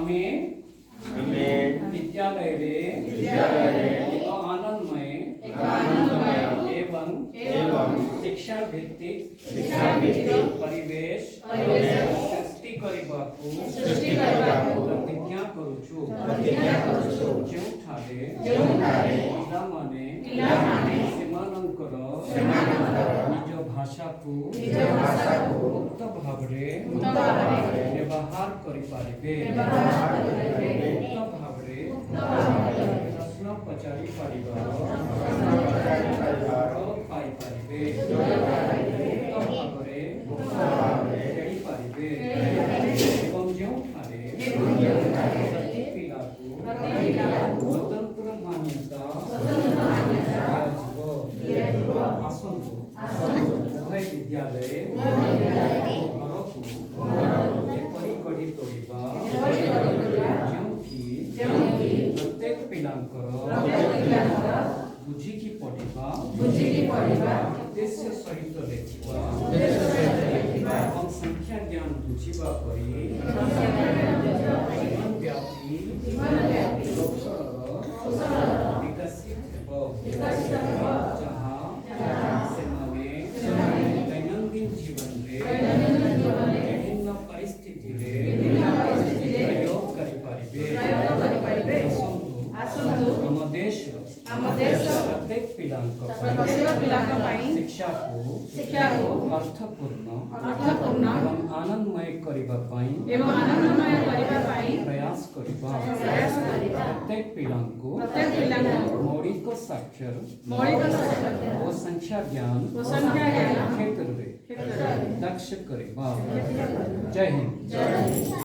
आमे विद्यालय रे एक आनंदमय एवं शिक्षा भित्तिक परिवेश सृष्टि करबाकू प्रतिज्ञा करूछु ଯେଉଁଠାରେ ପିଲାମାନେ ସେମାନଙ୍କର ନିଜ ଭାଷାକୁ ମୁକ୍ତ ଭାବରେ ବ୍ୟବହାର କରିପାରିବେ ମୁକ୍ତ ଭାବରେ ପ୍ରଶ୍ନ ପଚାରି ପାରିବାର ପାଇପାରିବେ ମୁକ୍ତ ଭାବରେ ଖେଳିପାରିବେ ଏବଂ ଯେଉଁଠାରେ ପିଲାକୁ ସ୍ୱତନ୍ତ୍ର ମାନ୍ୟତା ଦିଆଯିବ ଆସନ୍ତୁ ଉଭୟ ବିଦ୍ୟାଳୟ ଘରକୁ ଏପରି ଗଢ଼ି ତୋଳିବା ଯେଉଁଠି ପ୍ରତ୍ୟେକ ପିଲାଙ୍କର ବୁଝିକି ପଢ଼ିବା ଉଦ୍ଦେଶ୍ୟ ସହିତ ଲେଖିବା ଏବଂ ସଂଖ୍ୟା ଜ୍ଞାନ ବୁଝିବା ପରି ଜୀବନବ୍ୟାପୀ କୌଶଳର ବିକଶିତ ହେବ ଯାହା ସେମାନେ ଦୈନନ୍ଦିନ ଜୀବନରେ ବିଭିନ୍ନ ପରିସ୍ଥିତିରେ ପ୍ରୟୋଗ କରିପାରିବେ ଆସନ୍ତୁ ଆମ ଦେଶର ପ୍ରତ୍ୟେକ ପିଲାଙ୍କ ପାଇଁ ଶିକ୍ଷାକୁ ଅର୍ଥପୂର୍ଣ୍ଣ ଏବଂ ଆନନ୍ଦମୟ କରିବା ପାଇଁ ପ୍ରୟାସ କରିବା ପ୍ରତ୍ୟେକ ପିଲାଙ୍କୁ ମୌଳିକ ସାକ୍ଷର ଓ ସଂଖ୍ୟା ଜ୍ଞାନ କ୍ଷେତ୍ରରେ ଦକ୍ଷ କରିବା। ଜୟ ହିନ୍ଦ।